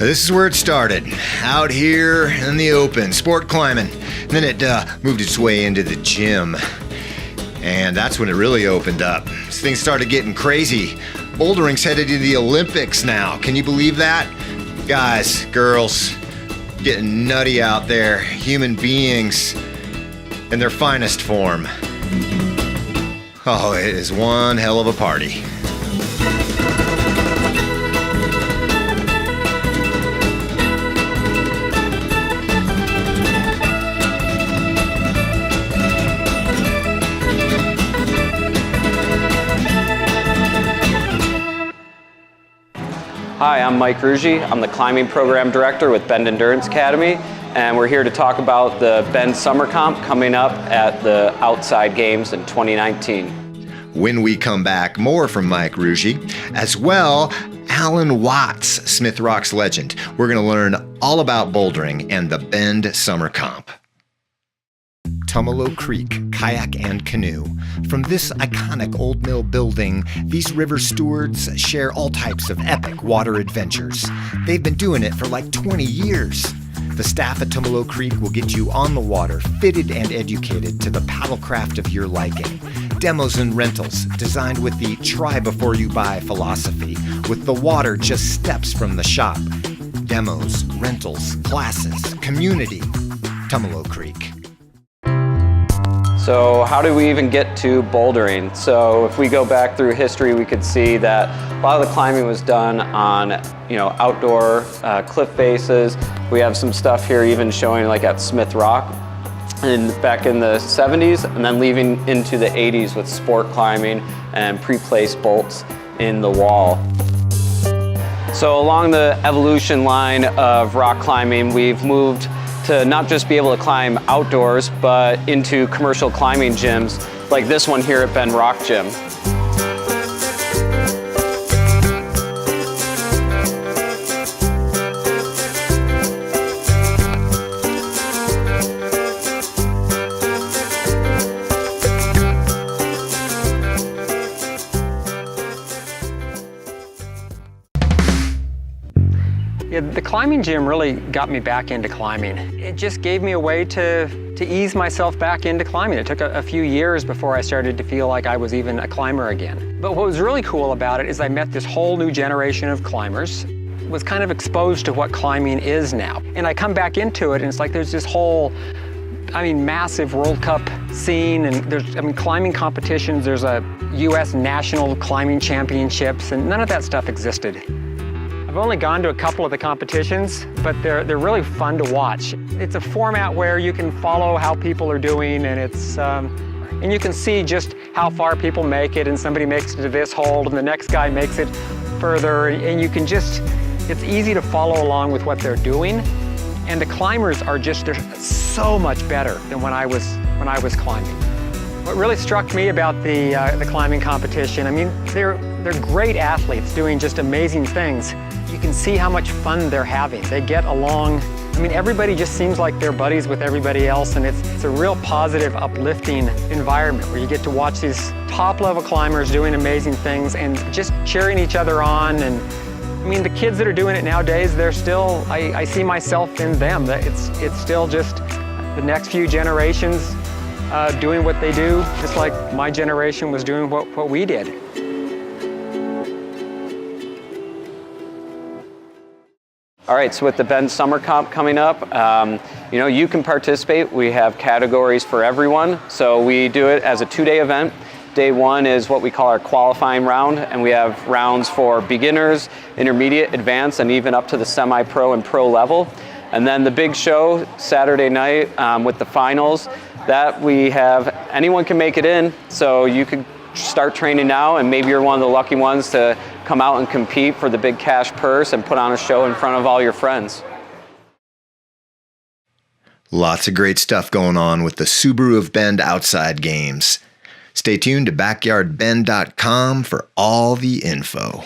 This is where it started, out here in the open, sport climbing. And then it moved its way into the gym. And that's when it really opened up. Things started getting crazy. Bouldering's headed to the Olympics now. Can you believe that? Guys, girls, getting nutty out there. Human beings in their finest form. Oh, it is one hell of a party. Hi, I'm Mike Ruggie. I'm the climbing program director with Bend Endurance Academy, and we're here to talk about the Bend Summer Comp coming up at the Outside Games in 2019. When we come back, more from Mike Ruggie, as well Alan Watts, Smith Rock's legend. We're going to learn all about bouldering and the Bend Summer Comp. Tumalo Creek, kayak and canoe. From this iconic old mill building, these river stewards share all types of epic water adventures. They've been doing it for like 20 years. The staff at Tumalo Creek will get you on the water, fitted and educated to the paddlecraft of your liking. Demos and rentals, designed with the try before you buy philosophy, with the water just steps from the shop. Demos, rentals, classes, community. Tumalo Creek. So how did we even get to bouldering? So if we go back through history, we could see that a lot of the climbing was done on, outdoor cliff faces. We have some stuff here even showing like at Smith Rock back in the 70s, and then leaving into the 80s with sport climbing and pre-placed bolts in the wall. So along the evolution line of rock climbing, we've moved to not just be able to climb outdoors, but into commercial climbing gyms like this one here at Bend Rock Gym. Yeah, the climbing gym really got me back into climbing. It just gave me a way to ease myself back into climbing. It took a few years before I started to feel like I was even a climber again. But what was really cool about it is I met this whole new generation of climbers, was kind of exposed to what climbing is now. And I come back into it and it's like there's this whole, massive World Cup scene, and there's, climbing competitions. There's a US National Climbing Championships, and none of that stuff existed. I've only gone to a couple of the competitions, but they're really fun to watch. It's a format where you can follow how people are doing, and and you can see just how far people make it, and somebody makes it to this hold, and the next guy makes it further, and you can it's easy to follow along with what they're doing. And the climbers they're so much better than when I was climbing. What really struck me about the climbing competition, they're great athletes doing just amazing things. You can see how much fun they're having. They get along. Everybody just seems like they're buddies with everybody else, and it's a real positive, uplifting environment where you get to watch these top-level climbers doing amazing things and just cheering each other on. And the kids that are doing it nowadays, they're still, I see myself in them. It's still just the next few generations doing what they do, just like my generation was doing what we did. All right, so with the Bend Summer Comp coming up, you can participate. We have categories for everyone. So we do it as a 2-day event. Day one is what we call our qualifying round, and we have rounds for beginners, intermediate, advanced, and even up to the semi-pro and pro level. And then the big show, Saturday night with the finals, that we have, anyone can make it in, so you could start training now, and maybe you're one of the lucky ones to come out and compete for the big cash purse and put on a show in front of all your friends. Lots of great stuff going on with the Subaru of Bend Outside Games. Stay tuned to backyardbend.com for all the info.